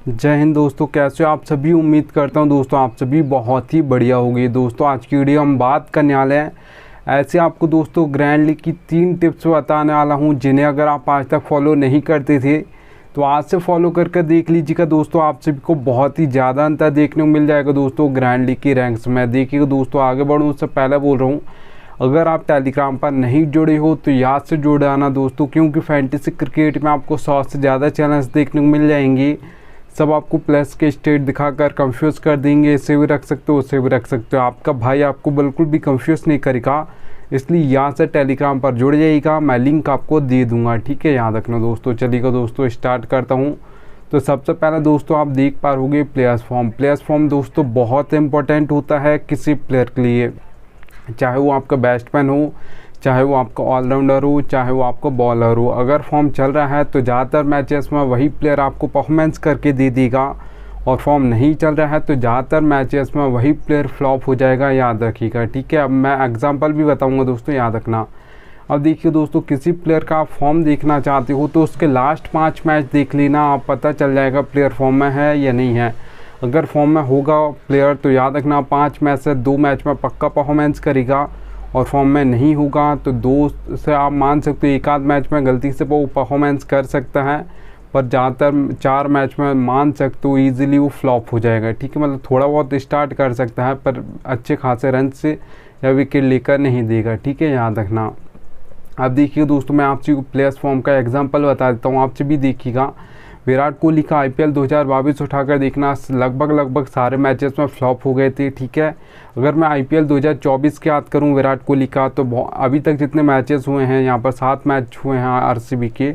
जय हिंद दोस्तों, कैसे हो आप सभी। उम्मीद करता हूं दोस्तों आप सभी बहुत ही बढ़िया होगी। दोस्तों आज की वीडियो हम बात करने वाले हैं ऐसे आपको दोस्तों ग्रैंड लीग की 3 टिप्स बताने वाला हूं, जिन्हें अगर आप आज तक फॉलो नहीं करते थे तो आज से फॉलो करके देख लीजिएगा। दोस्तों आप सभी को बहुत ही ज़्यादा अंतर देखने को मिल जाएगा दोस्तों ग्रैंड लीग की रैंक्स में। देखिएगा दोस्तों, आगे बढ़ूँ उससे पहले बोल रहा हूँ, अगर आप टेलीग्राम पर नहीं जुड़े हो तो याद से जुड़ आना दोस्तों, क्योंकि फैंटेसी क्रिकेट में आपको 100 से ज़्यादा चैनल्स देखने को मिल जाएंगे। सब आपको प्लस के स्टेट दिखाकर कंफ्यूज कर देंगे, इसे भी रख सकते हो उसे भी रख सकते हो। आपका भाई आपको बिल्कुल भी कंफ्यूज नहीं करेगा, इसलिए यहाँ से टेलीग्राम पर जुड़ जाइएगा। मैं लिंक आपको दे दूंगा, ठीक है, याद रखना दोस्तों। चलिएगा दोस्तों स्टार्ट करता हूँ। तो सबसे पहले दोस्तों आप देख पा रहोगे प्लेयर्स फॉर्म। प्लेयर्स फॉर्म दोस्तों बहुत इंपॉर्टेंट होता है किसी प्लेयर के लिए, चाहे वो आपका बैट्समैन हो, चाहे वो आपका ऑलराउंडर हो, चाहे वो आपका बॉलर हो। अगर फॉर्म चल रहा है तो ज़्यादातर मैचेस में वही प्लेयर आपको परफॉर्मेंस करके दे देगा, और फॉर्म नहीं चल रहा है तो ज़्यादातर मैचेस में वही प्लेयर फ्लॉप हो जाएगा, याद रखिएगा, ठीक है। अब मैं एग्जांपल भी बताऊंगा दोस्तों, याद रखना। अब देखिए दोस्तों, किसी प्लेयर का आप फॉर्म देखना चाहते हो तो उसके लास्ट 5 मैच देख लेना, आप पता चल जाएगा प्लेयर फॉर्म में है या नहीं है। अगर फॉर्म में होगा प्लेयर तो याद रखना 5 मैच से 2 मैच में पक्का परफॉर्मेंस करेगा, और फॉर्म में नहीं होगा तो 2 से आप मान सकते हो 1 आध मैच में गलती से वो परफॉर्मेंस कर सकता है, पर ज़्यादातर 4 मैच में मान सकते हो ईजिली वो फ्लॉप हो जाएगा, ठीक है। मतलब थोड़ा बहुत स्टार्ट कर सकता है पर अच्छे खासे रन से या विकेट लेकर नहीं देगा, ठीक है, याद रखना। अब देखिए दोस्तों, मैं आपसे प्लेयर्स फॉर्म का एग्जांपल बता देता हूँ, आपसे भी देखिएगा। विराट कोहली का IPL 2022 उठाकर देखना, लगभग सारे मैचेस में फ्लॉप हो गए थे, ठीक है। अगर मैं IPL 2024 की बात करूं विराट कोहली का, तो अभी तक जितने मैचेस हुए हैं, यहाँ पर 7 मैच हुए हैं RCB के,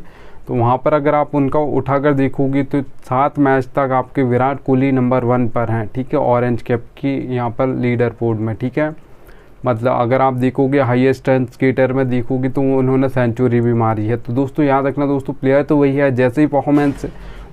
तो वहाँ पर अगर आप उनका उठाकर देखोगे तो 7 मैच तक आपके विराट कोहली नंबर 1 पर हैं, ठीक है, ऑरेंज कैप की यहाँ पर लीडर बोर्ड में, ठीक है। मतलब अगर आप देखोगे हाईएस्ट रन स्केटर में देखोगे तो उन्होंने सेंचुरी भी मारी है। तो दोस्तों याद रखना दोस्तों, प्लेयर तो वही है, जैसे ही परफॉर्मेंस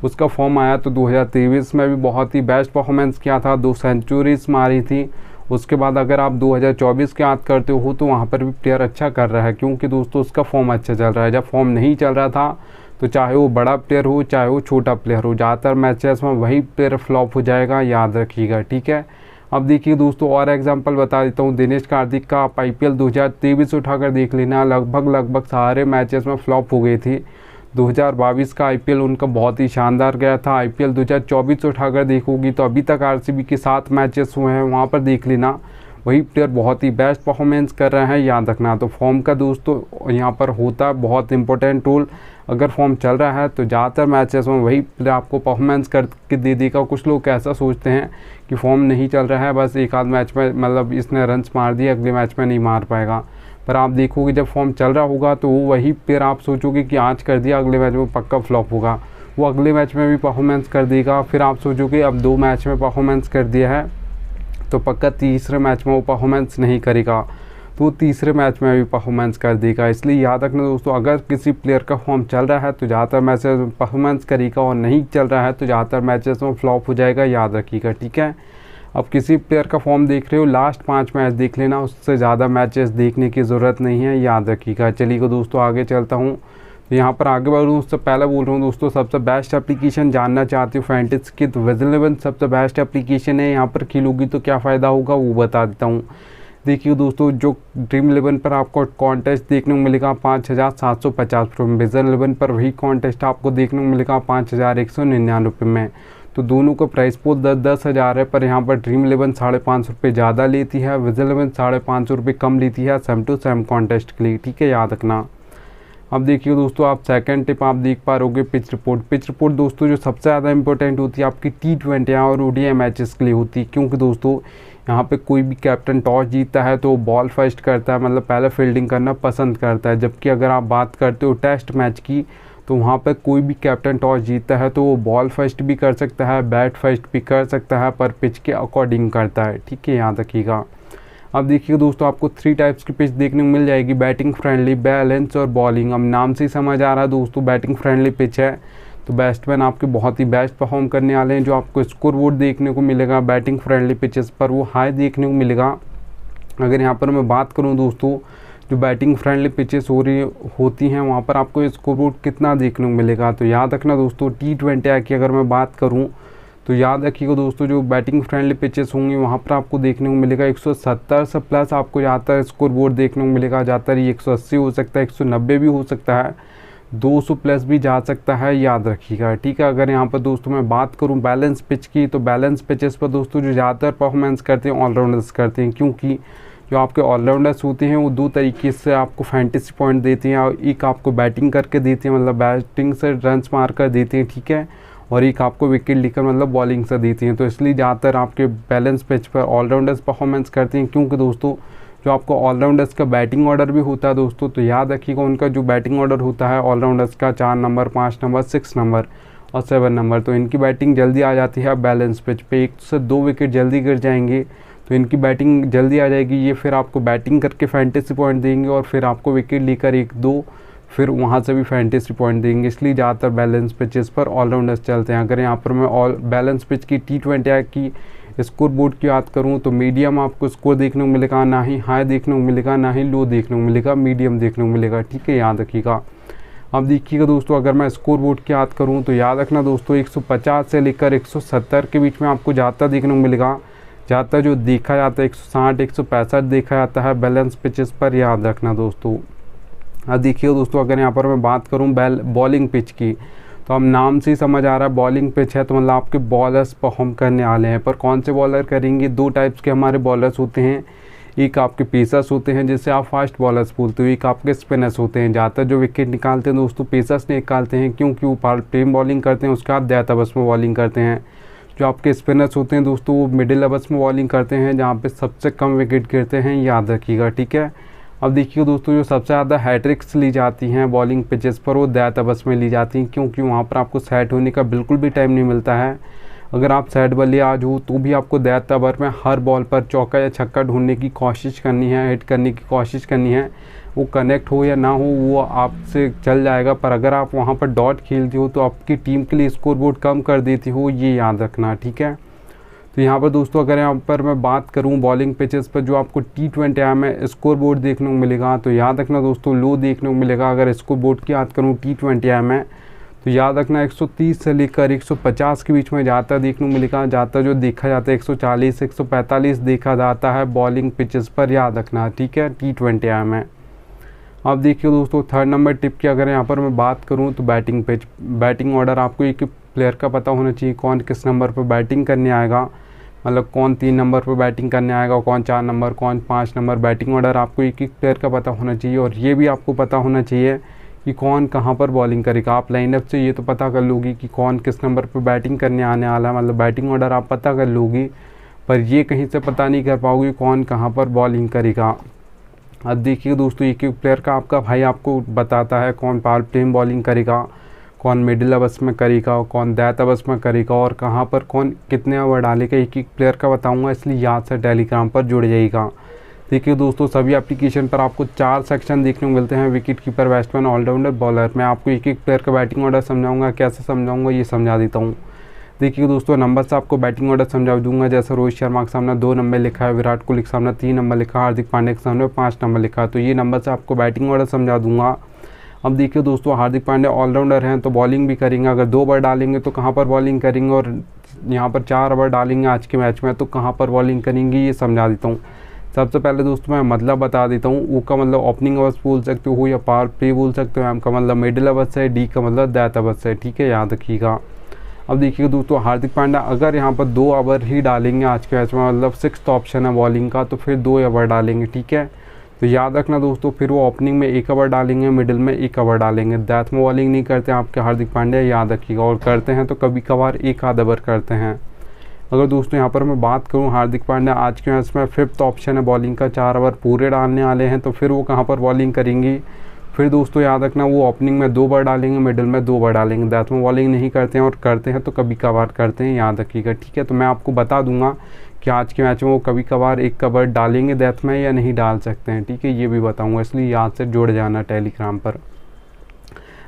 उसका फॉर्म आया तो 2023 में भी बहुत ही बेस्ट परफॉर्मेंस किया था, 2 सेंचुरीज मारी थी। उसके बाद अगर आप 2024 की बात करते हो तो वहाँ पर भी प्लेयर अच्छा कर रहा है, क्योंकि दोस्तों उसका फॉर्म अच्छा चल रहा है। जब फॉर्म नहीं चल रहा था तो चाहे वो बड़ा प्लेयर हो चाहे वो छोटा प्लेयर हो, ज़्यादातर मैचेस में वही प्लेयर फ्लॉप हो जाएगा, याद रखिएगा, ठीक है। अब देखिए दोस्तों और एग्जांपल बता देता हूँ। दिनेश कार्तिक का आप IPL 2023 उठाकर देख लेना, लगभग सारे मैचेस में फ्लॉप हो गई थी। 2022 का IPL उनका बहुत ही शानदार गया था। IPL 2024 उठाकर देखोगी तो अभी तक RCB के 7 मैचेस हुए हैं, वहाँ पर देख लेना वही प्लेयर बहुत ही बेस्ट परफॉर्मेंस कर रहे हैं, याद रखना। तो फॉर्म का दोस्तों यहाँ पर होता है बहुत इंपॉर्टेंट रोल। अगर फॉर्म चल रहा है तो ज़्यादातर मैचेस में वही प्लेयर आपको परफॉर्मेंस करके दे देगा। कुछ लोग ऐसा सोचते हैं कि फॉर्म नहीं चल रहा है, बस 1 आध मैच में मतलब इसने रन्स मार दिए, अगले मैच में नहीं मार पाएगा। पर आप देखोगे जब फॉर्म चल रहा होगा तो वो वही प्लेयर आप सोचोगे कि आज कर दिया, अगले मैच में पक्का फ्लॉप होगा, वो अगले मैच में भी परफॉर्मेंस कर देगा। फिर आप सोचोगे अब 2 मैच में परफॉर्मेंस कर दिया है तो पक्का तीसरे मैच में वो परफॉर्मेंस नहीं करेगा, तो तीसरे मैच में भी परफॉर्मेंस कर देगा। इसलिए याद रखना दोस्तों, अगर किसी प्लेयर का फॉर्म चल रहा है तो ज़्यादातर मैचेस में परफॉर्मेंस करेगा, और नहीं चल रहा है तो ज़्यादातर मैचेस में फ्लॉप हो जाएगा, याद रखिएगा, ठीक है। अब किसी प्लेयर का फॉर्म देख रहे हो, लास्ट 5 मैच देख लेना, उससे ज़्यादा मैचेस देखने की ज़रूरत नहीं है, याद रखिएगा। चलिए दोस्तों आगे चलता हूँ। तो यहाँ पर आगे बढ़ूँ उससे पहले बोल रहा हूँ दोस्तों, सबसे बेस्ट एप्लीकेशन जानना चाहते हो फैंटेसी की तो Viz11 सबसे बेस्ट एप्लीकेशन है। यहाँ पर खेलोगी तो क्या फ़ायदा होगा वो बता देता हूँ। देखिए दोस्तों, जो Dream11 पर आपको कॉन्टेस्ट देखने को मिलेगा 5,750 रुपये में, Viz11 पर वही कॉन्टेस्ट आपको देखने को मिलेगा 5,199 रुपये में। तो दोनों का प्राइस पोल 10-10 हज़ार है, पर यहाँ पर Dream11 550 रुपये ज़्यादा लेती है, Viz11 550 रुपये कम लेती है सेम टू सेम कॉन्टेस्ट के लिए, ठीक है, याद रखना। अब देखिए दोस्तों, आप सेकंड टिप आप देख पा रहोगे पिच रिपोर्ट। पिच रिपोर्ट दोस्तों जो सबसे ज़्यादा इंपॉर्टेंट होती है आपकी T20 और ODI मैचेस के लिए होती है, क्योंकि दोस्तों यहाँ पे कोई भी कैप्टन टॉस जीतता है तो वो बॉल फर्स्ट करता है, मतलब पहले फील्डिंग करना पसंद करता है। जबकि अगर आप बात करते हो टेस्ट मैच की तो वहाँ पे कोई भी कैप्टन टॉस जीतता है तो वो बॉल फर्स्ट भी कर सकता है, बैट फर्स्ट भी कर सकता है, पर पिच के अकॉर्डिंग करता है, ठीक है, याद रखिएगा। अब देखिए दोस्तों, आपको 3 टाइप्स की पिच देखने को मिल जाएगी, बैटिंग फ्रेंडली, बैलेंस और बॉलिंग। अब नाम से ही समझ आ रहा है दोस्तों बैटिंग फ्रेंडली पिच है, तो बैट्समैन आपके बहुत ही बेस्ट परफॉर्म करने वाले हैं। जो आपको स्कोर बोर्ड देखने को मिलेगा बैटिंग फ्रेंडली पिचेस पर वो हाई देखने को मिलेगा। अगर यहाँ पर मैं बात करूँ दोस्तों जो बैटिंग फ्रेंडली पिचेस होती हैं वहाँ पर आपको स्कोरबोर्ड कितना देखने को मिलेगा। तो याद रखना दोस्तों, T20I की अगर मैं बात करूँ तो याद रखिएगा दोस्तों, जो बैटिंग फ्रेंडली पिचेस होंगी वहाँ पर आपको देखने को मिलेगा 170 से प्लस आपको ज़्यादातर स्कोरबोर्ड देखने को मिलेगा। ज़्यादातर ये 180 हो सकता है, 190 भी हो सकता है, 200 प्लस भी जा सकता है, याद रखिएगा, ठीक है। अगर यहाँ पर दोस्तों मैं बात करूँ बैलेंस पिच की, तो बैलेंस पिचेस पर दोस्तों जो ज़्यादातर परफॉर्मेंस करते हैं ऑलराउंडर्स करते हैं, क्योंकि जो आपके ऑलराउंडर्स होते हैं वो दो तरीके से आपको फैंटेसी पॉइंट देते हैं। एक आपको बैटिंग करके देते हैं, मतलब बैटिंग से रन्स मार कर देते हैं, ठीक है, और एक आपको विकेट लेकर मतलब बॉलिंग से देती हैं। तो इसलिए ज़्यादातर आपके बैलेंस पिच पर ऑलराउंडर्स परफॉर्मेंस करते हैं, क्योंकि दोस्तों जो आपको ऑलराउंडर्स का बैटिंग ऑर्डर भी होता है दोस्तों, तो याद रखिएगा उनका जो बैटिंग ऑर्डर होता है ऑलराउंडर्स का 4 नंबर, 5 नंबर, 6 नंबर और 7 नंबर, तो इनकी बैटिंग जल्दी आ जाती है बैलेंस पिच पे। 1 से 2 विकेट जल्दी गिर जाएंगे तो इनकी बैटिंग जल्दी आ जाएगी। ये फिर आपको बैटिंग करके फैंटेसी पॉइंट देंगे और फिर आपको विकेट लेकर 1-2 फिर वहाँ से भी फैंटेसी पॉइंट देंगे। इसलिए ज़्यादातर बैलेंस पिचेस पर ऑलराउंडर्स चलते हैं। अगर यहाँ पर मैं बैलेंस पिच की T20I की स्कोर बोर्ड की बात करूँ तो मीडियम आपको स्कोर देखने को मिलेगा, ना ही हाई देखने को मिलेगा, ना ही लो देखने को मिलेगा, मीडियम देखने को मिलेगा, ठीक है, याद रखिएगा। अब देखिएगा दोस्तों, अगर मैं स्कोर बोर्ड की बात करूँ तो याद रखना दोस्तों 150 से लेकर 170 के बीच में आपको ज़्यादातर देखने को मिलेगा। ज़्यादातर जो देखा जाता है 160, 165 देखा जाता है बैलेंस पिचेस पर, याद रखना दोस्तों। अब देखिए दोस्तों, अगर यहाँ पर मैं बात करूँ बॉलिंग पिच की, तो हम नाम से ही समझ आ रहा है बॉलिंग पिच है, तो मतलब आपके बॉलर्स परफॉर्म करने वाले हैं। पर कौन से बॉलर करेंगे, 2 टाइप्स के हमारे बॉलर्स होते हैं। एक आपके पेसर्स होते हैं जिससे आप फास्ट बॉलर्स बोलते हो, एक आपके स्पिनर्स होते हैं। ज़्यादातर जो विकेट निकालते हैं दोस्तों पेसर्स निकालते हैं, क्योंकि वो प्लेन बॉलिंग करते हैं, उसके बाद डेथ ओवर्स में बॉलिंग करते हैं। जो आपके स्पिनर्स होते हैं दोस्तों वो मिडिल ओवर्स में बॉलिंग करते हैं, जहाँ पे सबसे कम विकेट गिरते हैं, याद रखिएगा, ठीक है। अब देखिए दोस्तों, जो सबसे ज़्यादा हैट्रिक्स ली जाती हैं बॉलिंग पिचेस पर वो डेथ ओवर्स में ली जाती हैं, क्योंकि वहाँ पर आपको सेट होने का बिल्कुल भी टाइम नहीं मिलता है। अगर आप सेट बल्लेबाज हो तो भी आपको डेथ ओवर में हर बॉल पर चौका या छक्का ढूंढने की कोशिश करनी है, हिट करने की कोशिश करनी है। वो कनेक्ट हो या ना हो वो आपसे चल जाएगा, पर अगर आप वहाँ पर डॉट खेलते हो तो आपकी टीम के लिए स्कोरबोर्ड कम कर देती हो, ये याद रखना, ठीक है। तो यहाँ पर दोस्तों अगर यहाँ पर मैं बात करूँ बॉलिंग पिचेस पर जो आपको T20I में स्कोर बोर्ड देखने को मिलेगा, तो याद रखना दोस्तों लो देखने को मिलेगा। अगर स्कोर बोर्ड की बात करूँ T20I में तो याद रखना 130 से लेकर 150 के बीच में ज़्यादातर देखने को मिलेगा। ज़्यादातर जो देखा जाता है 140 से 145 देखा जाता है बॉलिंग पिचेस पर, याद रखना, ठीक है, T20I में। अब देखिए दोस्तों 3rd नंबर टिप की अगर यहाँ पर मैं बात करूँ तो बैटिंग पिच, बैटिंग ऑर्डर आपको एक प्लेयर का पता होना चाहिए कौन किस नंबर पर बैटिंग करने आएगा, मतलब कौन 3 नंबर पर बैटिंग करने आएगा, कौन 4 नंबर, कौन 5 नंबर। बैटिंग ऑर्डर आपको एक प्लेयर का पता होना चाहिए, और ये भी आपको पता होना चाहिए कि कौन कहाँ पर बॉलिंग करेगा। आप लाइनअप से ये तो पता कर लोगी कि कौन किस नंबर पर बैटिंग करने आने वाला है, मतलब बैटिंग ऑर्डर आप पता कर लोगी, पर ये कहीं से पता नहीं कर पाओगे कौन कहाँ पर बॉलिंग करेगा। अब देखिए दोस्तों एक प्लेयर का आपका भाई आपको बताता है कौन पावर प्ले में बॉलिंग करेगा, कौन मिडिल ओवर्स में करेगा, कौन डेथ ओवर्स में करेगा, और कहाँ पर कौन कितने ओवर डालेगा, एक प्लेयर का बताऊंगा, इसलिए याद से टेलीग्राम पर जुड़ जाइएगा। देखिए दोस्तों सभी एप्लीकेशन पर आपको 4 सेक्शन देखने को मिलते हैं, wicket keeper, batsman, allrounder, bowler. मैं आपको एक प्लेयर का बैटिंग ऑर्डर समझाऊंगा, कैसे समझाऊंगा ये समझा देता हूँ। देखिए दोस्तों नंबर से आपको बैटिंग ऑर्डर समझा दूंगा। जैसे रोहित शर्मा के सामने 2 नंबर लिखा है, विराट कोहली के सामने 3 नंबर लिखा है, हार्दिक पांड्या के सामने 5 नंबर लिखा है, तो ये नंबर से आपको बैटिंग ऑर्डर समझा दूंगा। अब देखिए दोस्तों हार्दिक पांड्या ऑलराउंडर हैं तो बॉलिंग भी करेंगे, अगर 2 ओवर डालेंगे तो कहाँ पर बॉलिंग करेंगे, और यहाँ पर 4 ओवर डालेंगे आज के मैच में तो कहाँ पर बॉलिंग करेंगे, ये समझा देता हूँ। सबसे पहले दोस्तों मैं मतलब बता देता हूँ। ओ का मतलब ओपनिंग ओवर्स बोल सकते हो या पावर प्ले बोल सकते हो, एम का मतलब मिडिल ओवर्स है, डी का मतलब डेथ ओवर्स है, ठीक है, याद रखिएगा। अब देखिए दोस्तों हार्दिक पांड्या अगर यहाँ पर 2 ओवर ही डालेंगे आज के मैच में, मतलब 6th ऑप्शन है बॉलिंग का, तो फिर 2 ओवर डालेंगे, ठीक है। तो याद रखना दोस्तों फिर वो ओपनिंग में 1 ओवर डालेंगे, मिडिल में 1 ओवर डालेंगे। डेथ में बॉलिंग नहीं करते आपके हार्दिक पांड्या, याद रखिएगा, और करते हैं तो कभी कभार 1 आध ओवर करते हैं। अगर दोस्तों यहाँ पर मैं बात करूँ हार्दिक पांड्या आज के मैच में 5th ऑप्शन है बॉलिंग का, 4 ओवर पूरे डालने वाले हैं, तो फिर वो कहाँ पर बॉलिंग करेंगी, फिर दोस्तों याद रखना वो ओपनिंग में 2 ओवर डालेंगे, मिडिल में 2 ओवर डालेंगे। डेथ में बॉलिंग नहीं करते हैं, और करते हैं तो कभी कभार करते हैं, याद रखिएगा, ठीक है। तो मैं आपको बता दूंगा कि आज के मैच में वो कभी कभार 1 ओवर डालेंगे डेथ में या नहीं डाल सकते हैं, ठीक है, ये भी बताऊंगा, इसलिए याद से जुड़ जाना टेलीग्राम पर।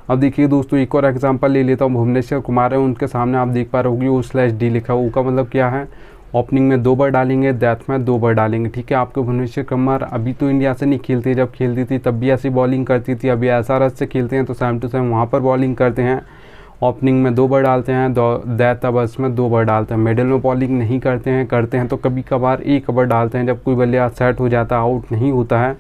अब देखिए दोस्तों एक और एग्जांपल ले लेता हूँ। भुवनेश्वर कुमार है, उनके सामने आप देख पा रहे होगी O/D लिखा हुआ, का मतलब क्या है, ओपनिंग में 2 बार डालेंगे, डेथ में 2 बार डालेंगे, ठीक है। आपके भुवनेश्वर कुमार अभी तो इंडिया से नहीं खेलते, जब खेलती थी तब भी ऐसी बॉलिंग करती थी। अभी SRH से खेलते हैं तो सेम टू सेम वहाँ पर बॉलिंग करते हैं। ओपनिंग में 2 बार डालते हैं, डेथ ओवर्स में 2 बार डालते हैं। मिडिल में बॉलिंग नहीं करते हैं तो कभी कभार 1 ओवर डालते हैं, जब कोई बल्लेबाज सेट हो जाता है, आउट नहीं होता है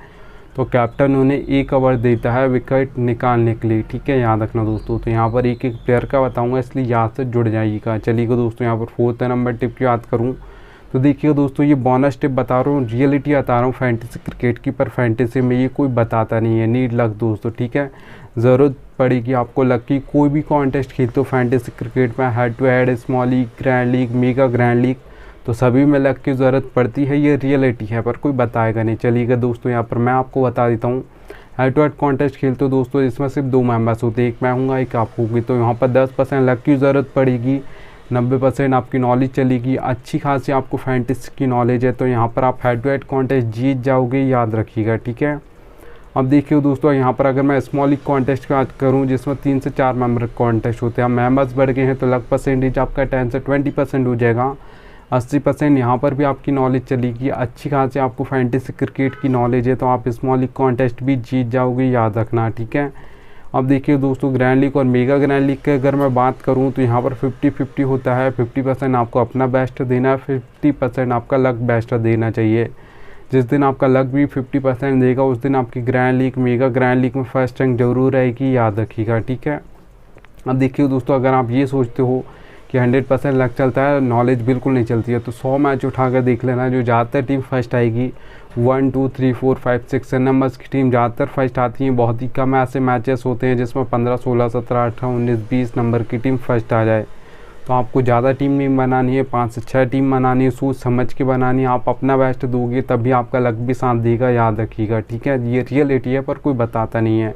तो कैप्टन उन्हें 1 ओवर देता है विकेट निकालने के लिए, ठीक है, याद रखना दोस्तों। तो यहाँ पर एक एक प्लेयर का बताऊंगा, इसलिए याद से जुड़ जाइएगा। चलिएगा दोस्तों, यहाँ पर 4th नंबर टिप की बात करूँ तो देखिए दोस्तों, ये बोनस टिप बता रहा हूँ, रियलिटी बता रहा हूँ फैंटेसी क्रिकेट की, पर फैंटेसी में ये कोई बताता नहीं है, नीड लक दोस्तों, ठीक है। ज़रूरत पड़ेगी आपको लक की। कोई भी कॉन्टेस्ट खेलते हो फैंटेसी क्रिकेट में, head to head, small league, grand league, mega grand league, तो सभी में लक की ज़रूरत पड़ती है, ये रियलिटी है, पर कोई बताएगा नहीं। चलिएगा दोस्तों, यहाँ पर मैं आपको बता देता हूँ। हेड टू हेड कॉन्टेस्ट खेलते हो दोस्तों, इसमें सिर्फ 2 मेंबर्स होते हैं, एक मैं हूँगा, एक आप होगी, तो यहाँ पर 10% लक की ज़रूरत पड़ेगी, 90% आपकी नॉलेज चलेगी। अच्छी खासी आपको फैंटेसी की नॉलेज है तो यहाँ पर आप हेड टू हेड कॉन्टेस्ट जीत जाओगे, याद रखिएगा, ठीक है। अब देखिए दोस्तों, यहाँ पर अगर मैं स्मॉल लीग कॉन्टेस्ट की बात करूँ जिसमें 3 से 4 मेंबर कॉन्टेस्ट होते हैं, मेंबर्स बढ़ गए हैं तो लक परसेंटेज आपका 10 से 20% हो जाएगा। 80% यहाँ पर भी आपकी नॉलेज चलेगी। अच्छी खासी आपको फैंटेसी क्रिकेट की नॉलेज है तो आप स्मॉल लीग कॉन्टेस्ट भी जीत जाओगे, याद रखना, ठीक है। अब देखिए दोस्तों, ग्रैंड लीग और मेगा ग्रैंड लीग की अगर मैं बात करूं तो यहाँ पर 50-50 होता है। 50% आपको अपना बेस्ट देना है, 50% आपका लक बेस्ट देना चाहिए। जिस दिन आपका लक भी 50% देगा उस दिन आपकी grand league, mega grand league में फर्स्ट रैंक जरूर रहेगी, याद रखिएगा, ठीक है। अब देखिए दोस्तों, अगर आप ये सोचते हो कि 100% लक चलता है, नॉलेज बिल्कुल नहीं चलती है, तो 100 मैच उठाकर देख लेना, जो ज़्यादातर टीम फर्स्ट आएगी 1 2 3 4 5 6 नंबर्स की टीम ज़्यादातर फर्स्ट आती हैं। बहुत ही कम ऐसे मैचेस होते हैं जिसमें 15 16 17 18 19 20 नंबर की टीम फर्स्ट आ जाए। तो आपको ज़्यादा टीम नहीं बनानी है, 5 से 6 टीम बनानी है, सोच समझ के बनानी है। आप अपना बेस्ट दोगे तभी आपका लक भी साथ देगा, याद रखिएगा, ठीक है। ये रियलिटी है पर कोई बताता नहीं है।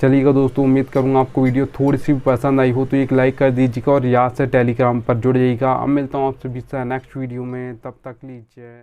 चलिएगा दोस्तों, उम्मीद करूँगा आपको वीडियो थोड़ी सी पसंद आई हो तो एक लाइक कर दीजिएगा और याद से टेलीग्राम पर जुड़ जाइएगा। अब मिलता हूँ आपसे नेक्स्ट वीडियो में, तब तक लीजिए।